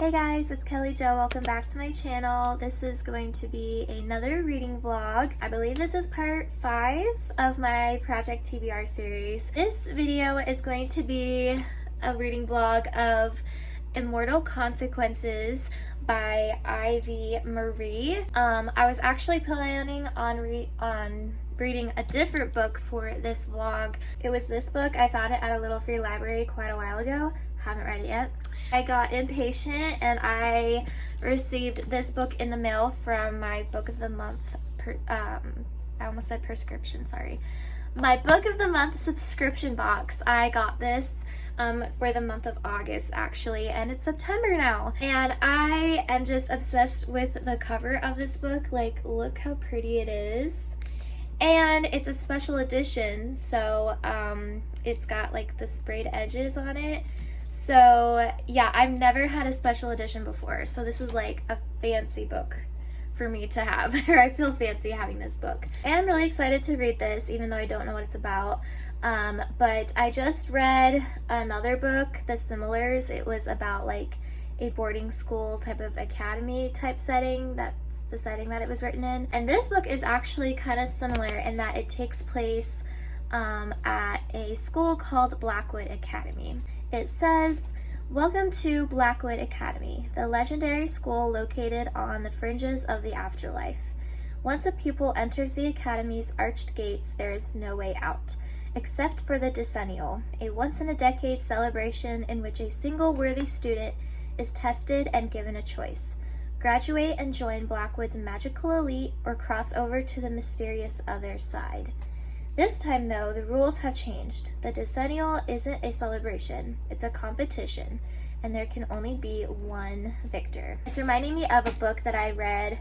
Hey guys, it's Kelly Jo. Welcome back to my channel. This is going to be another reading vlog. I believe this is part 5 of my Project TBR series. This video is going to be a reading vlog of Immortal Consequences by Ivy Marie. I was actually planning on reading a different book for this vlog. It was this book. I found it at a little free library quite a while ago. Haven't read it yet. I got impatient and I received this book in the mail from my book of the month, I almost said prescription, sorry. My book of the month subscription box. I got this for the month of August actually, and it's September now. And I am just obsessed with the cover of this book. Like, look how pretty it is. And it's a special edition, so it's got like the sprayed edges on it. So yeah, I've never had a special edition before, so this is like a fancy book for me to have, or I feel fancy having this book. And I'm really excited to read this, even though I don't know what it's about. But I just read another book, The Similars. It was about like a boarding school type of academy type setting. That's the setting that it was written in. And this book is actually kind of similar in that it takes place at a school called Blackwood Academy. It says, "Welcome to Blackwood Academy, the legendary school located on the fringes of the afterlife. Once a pupil enters the academy's arched gates, there is no way out, except for the decennial, a once-in-a-decade celebration in which a single worthy student is tested and given a choice. Graduate and join Blackwood's magical elite, or cross over to the mysterious other side. This time, though, the rules have changed. The decennial isn't a celebration, it's a competition, and there can only be one victor." It's reminding me of a book that I read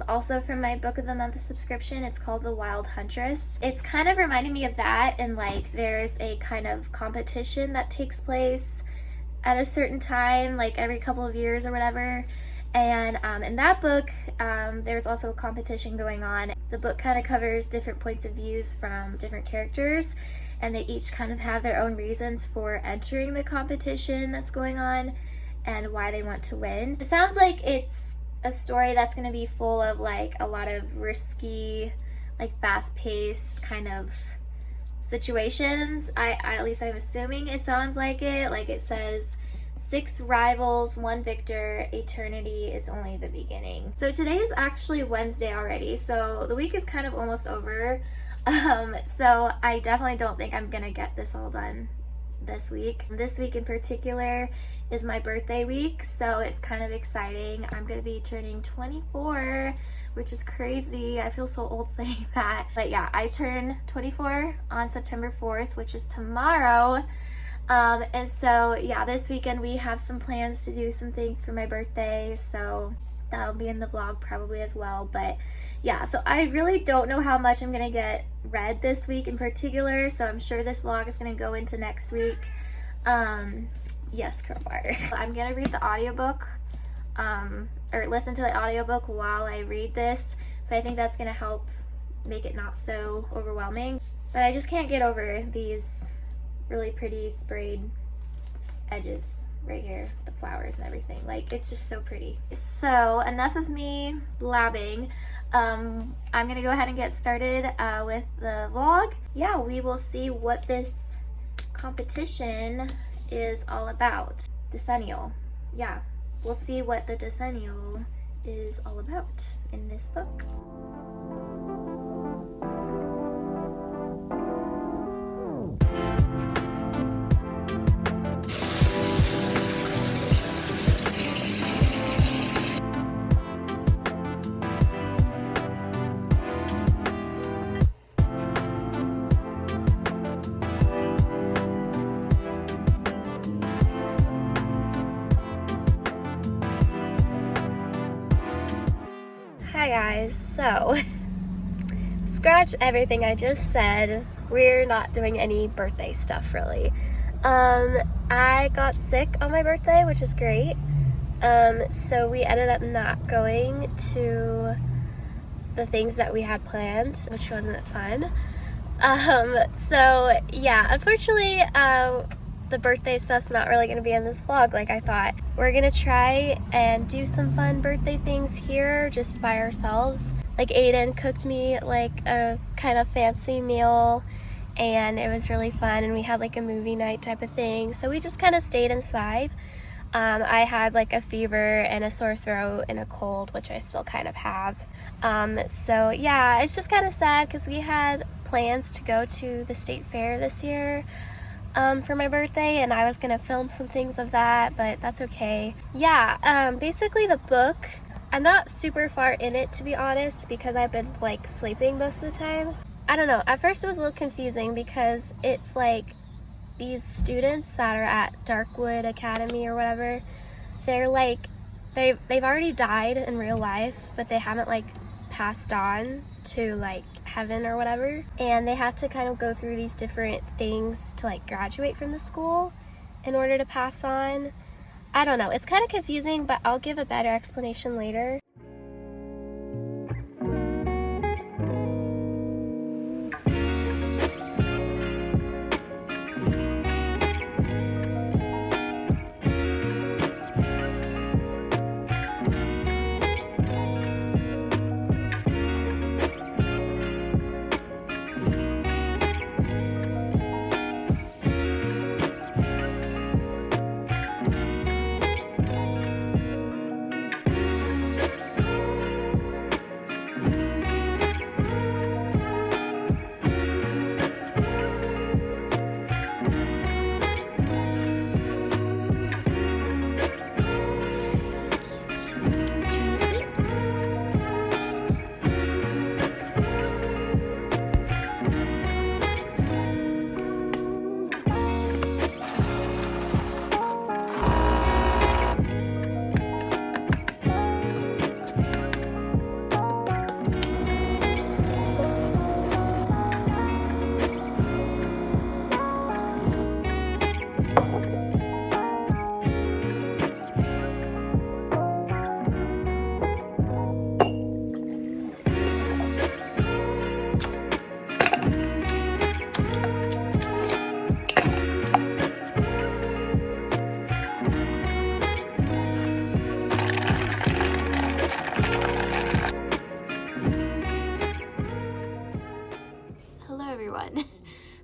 also from my book of the month subscription. It's called The Wild Huntress. It's kind of reminding me of that, and like there's a kind of competition that takes place at a certain time, like every couple of years or whatever. And in that book, there's also a competition going on. The book kind of covers different points of views from different characters, and they each kind of have their own reasons for entering the competition that's going on and why they want to win. It sounds like it's a story that's going to be full of like a lot of risky, like fast-paced kind of situations. At least I'm assuming it sounds like it. Like it says, 6 rivals, 1 victor, eternity is only the beginning. So today is actually Wednesday already, so the week is kind of almost over. So I definitely don't think I'm gonna get this all done this week. This week in particular is my birthday week, so it's kind of exciting. I'm gonna be turning 24, which is crazy. I feel so old saying that. But yeah, I turn 24 on September 4th, which is tomorrow. And so yeah, this weekend we have some plans to do some things for my birthday, so that'll be in the vlog probably as well. But yeah, so I really don't know how much I'm gonna get read this week in particular, so I'm sure this vlog is gonna go into next week. Yes, crowbar. I'm gonna read the audiobook, or listen to the audiobook while I read this, so I think that's gonna help make it not so overwhelming. But I just can't get over these really pretty sprayed edges right here, the flowers and everything. Like, it's just so pretty. So enough of me blabbing. I'm gonna go ahead and get started with the vlog. Yeah, we will see what this competition is all about. Decennial. Yeah, we'll see what the decennial is all about in this book. Hi guys, so scratch everything I just said. We're not doing any birthday stuff really. I got sick on my birthday, which is great. So we ended up not going to the things that we had planned, which wasn't fun. So yeah, unfortunately, the birthday stuff's not really gonna be in this vlog like I thought. We're gonna try and do some fun birthday things here just by ourselves. Like Aiden cooked me like a kind of fancy meal and it was really fun, and we had like a movie night type of thing. So we just kind of stayed inside. I had like a fever and a sore throat and a cold, which I still kind of have. So yeah, it's just kind of sad because we had plans to go to the state fair this year for my birthday, and I was gonna film some things of that, but that's okay. Yeah, basically the book, I'm not super far in it, to be honest, because I've been like sleeping most of the time. I don't know, at first it was a little confusing because it's like these students that are at Darkwood Academy or whatever, they're like, they've already died in real life, but they haven't like passed on to like heaven or whatever, and they have to kind of go through these different things to like graduate from the school in order to pass on. I don't know, it's kind of confusing, but I'll give a better explanation later.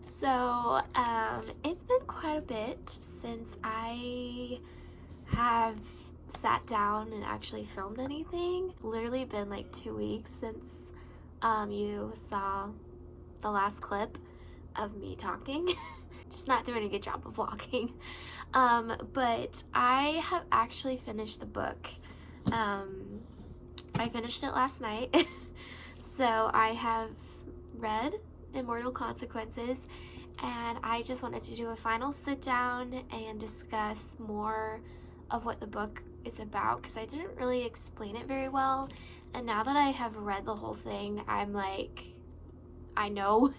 So, it's been quite a bit since I have sat down and actually filmed anything. Literally been like 2 weeks since you saw the last clip of me talking. Just not doing a good job of vlogging. But I have actually finished the book. I finished it last night. So I have read Immortal Consequences, and I just wanted to do a final sit down and discuss more of what the book is about, because I didn't really explain it very well, and now that I have read the whole thing, I'm like, I know,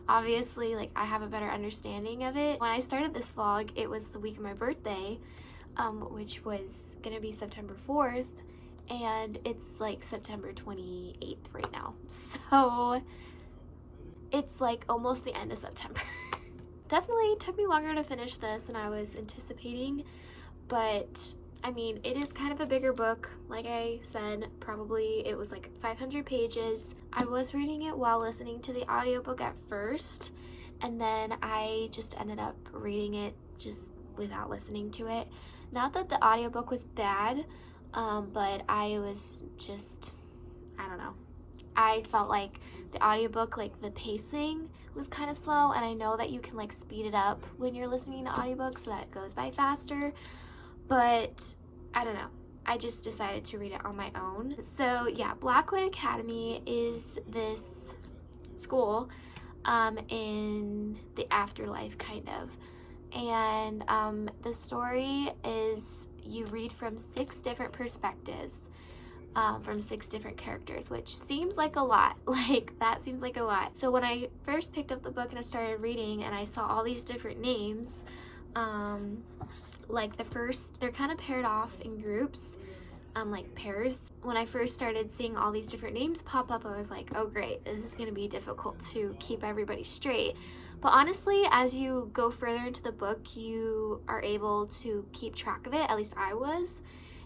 obviously, like I have a better understanding of it. When I started this vlog, it was the week of my birthday, which was gonna be September 4th, and it's like September 28th right now, so it's like almost the end of September. Definitely took me longer to finish this than I was anticipating, but I mean, it is kind of a bigger book. Like I said, probably it was like 500 pages. I was reading it while listening to the audiobook at first, and then I just ended up reading it just without listening to it. Not that the audiobook was bad, but I was just, I don't know. I felt like the audiobook, like the pacing was kind of slow, and I know that you can like speed it up when you're listening to audiobooks so that it goes by faster, but I don't know. I just decided to read it on my own. So yeah, Blackwood Academy is this school in the afterlife kind of, and the story is you read from 6 different perspectives. From 6 different characters, which seems like a lot. Like, that seems like a lot. So when I first picked up the book and I started reading and I saw all these different names, like the first, they're kind of paired off in groups. like pairs. When I first started seeing all these different names pop up, I was like, oh great, this is going to be difficult to keep everybody straight. But honestly, as you go further into the book, you are able to keep track of it. At least I was.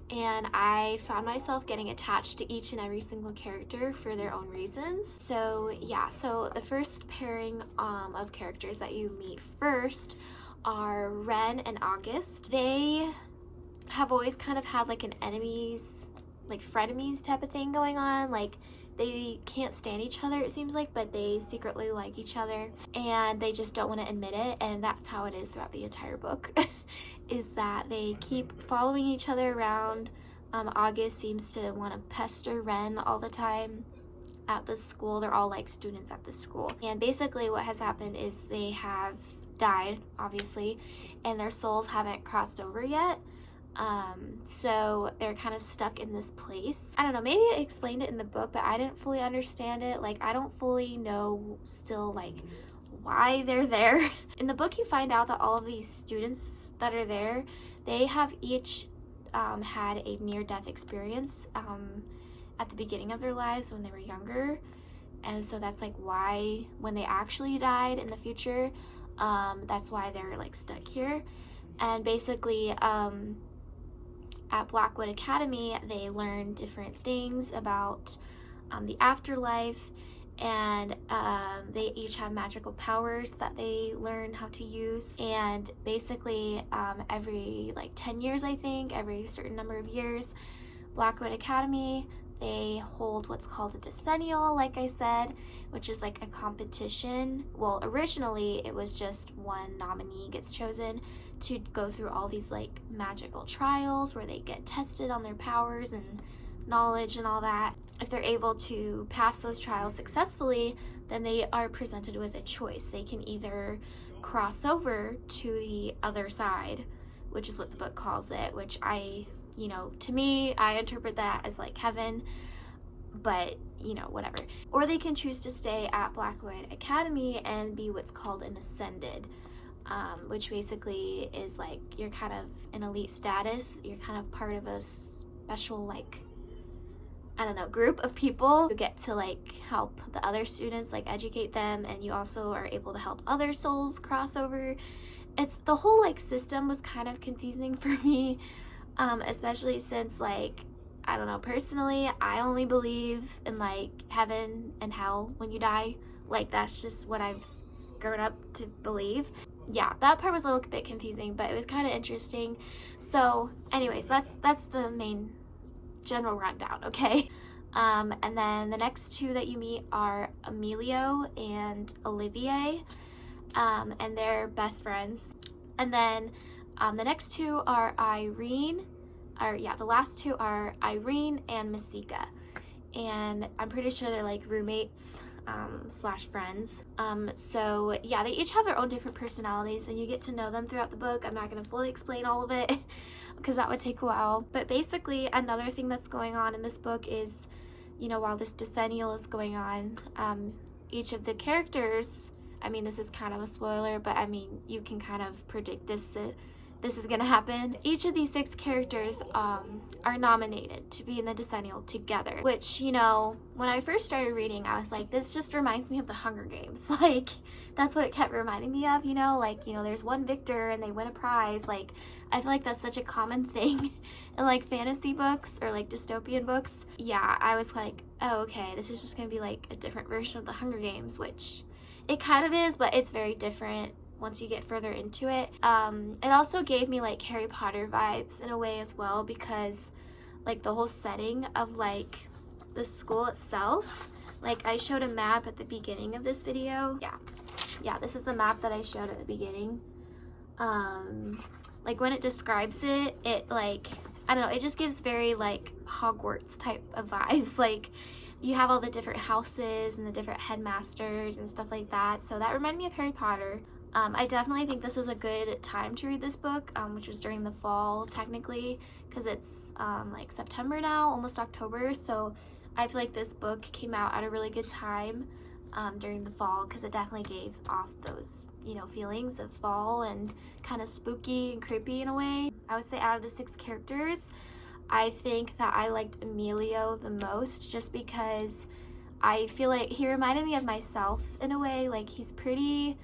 And I found myself getting attached to each and every single character for their own reasons. So yeah, so the first pairing of characters that you meet first are Ren and August. They have always kind of had like an enemies, like frenemies type of thing going on. Like they can't stand each other, it seems like, but they secretly like each other and they just don't want to admit it. And that's how it is throughout the entire book is that they keep following each other around. August seems to want to pester Ren all the time at the school. They're all like students at the school. And basically what has happened is they have died, obviously, and their souls haven't crossed over yet. So they're kind of stuck in this place. I don't know, maybe it explained it in the book, but I didn't fully understand it. Like, I don't fully know still, like, why they're there. In the book, you find out that all of these students that are there, they have each had a near-death experience at the beginning of their lives when they were younger. And so that's like why when they actually died in the future, that's why they're like stuck here. And basically at Blackwood Academy, they learn different things about the afterlife, and they each have magical powers that they learn how to use. And basically every like 10 years, I think, every certain number of years, Blackwood Academy, they hold what's called a decennial, like I said, which is like a competition. Well, originally it was just one nominee gets chosen to go through all these like magical trials where they get tested on their powers and knowledge and all that. If they're able to pass those trials successfully, then they are presented with a choice. They can either cross over to the other side, which is what the book calls it, which to me, I interpret that as like heaven, but whatever. Or they can choose to stay at Blackwood Academy and be what's called an ascended, which basically is like you're kind of an elite status. You're kind of part of a special, like, I don't know, group of people who get to like help the other students, like educate them, and you also are able to help other souls cross over. It's the whole like system was kind of confusing for me, especially since, like, I don't know, personally, I only believe in like heaven and hell when you die. Like, that's just what I've grown up to believe. Yeah, that part was a little bit confusing, but it was kind of interesting. So anyways, that's the main general rundown, okay? And then the next two that you meet are Emilio and Olivier, and they're best friends. And then the next two are the last two are Irene and Masika, and I'm pretty sure they're like roommates slash friends. So yeah, they each have their own different personalities, and you get to know them throughout the book. I'm not going to fully explain all of it because that would take a while. But basically, another thing that's going on in this book is, while this decennial is going on, each of the characters, I mean, this is kind of a spoiler, but I mean, you can kind of predict this is gonna happen. Each of these 6 characters are nominated to be in the decennial together, which, when I first started reading, I was like, this just reminds me of the Hunger Games. Like, that's what it kept reminding me of, there's one victor and they win a prize. Like, I feel like that's such a common thing in like fantasy books or like dystopian books. Yeah, I was like, oh, okay, this is just gonna be like a different version of the Hunger Games, which it kind of is, but it's very different once you get further into it. It also gave me like Harry Potter vibes in a way as well, because like the whole setting of like the school itself, like I showed a map at the beginning of this video. Yeah, this is the map that I showed at the beginning. Like when it describes it, like, I don't know, it just gives very like Hogwarts type of vibes. Like you have all the different houses and the different headmasters and stuff like that. So that reminded me of Harry Potter. I definitely think this was a good time to read this book, which was during the fall technically, because it's like September now, almost October. So I feel like this book came out at a really good time during the fall, because it definitely gave off those, feelings of fall and kind of spooky and creepy in a way. I would say out of the 6 characters, I think that I liked Emilio the most just because I feel like he reminded me of myself in a way. Like, he's pretty,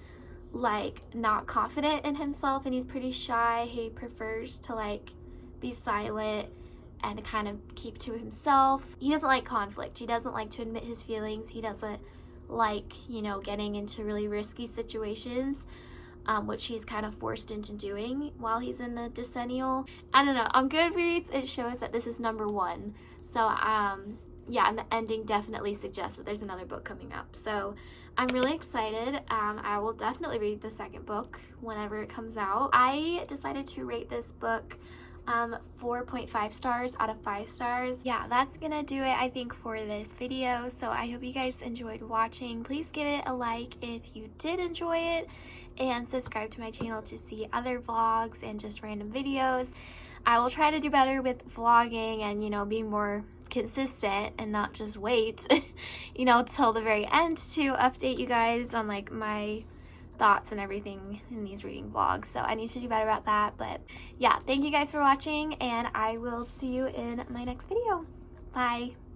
like, not confident in himself, and he's pretty shy. He prefers to, like, be silent and kind of keep to himself. He doesn't like conflict. He doesn't like to admit his feelings. He doesn't like, you know, getting into really risky situations, which he's kind of forced into doing while he's in the decennial. I don't know, on Goodreads it shows that this is #1. So yeah, and the ending definitely suggests that there's another book coming up. So I'm really excited. I will definitely read the second book whenever it comes out. I decided to rate this book 4.5 stars out of 5 stars. Yeah, that's gonna do it, I think, for this video. So I hope you guys enjoyed watching. Please give it a like if you did enjoy it, and subscribe to my channel to see other vlogs and just random videos. I will try to do better with vlogging and, you know, being more consistent and not just wait you know, till the very end to update you guys on, like, my thoughts and everything in these reading vlogs. So I need to do better about that. But yeah, thank you guys for watching, and I will see you in my next video. Bye.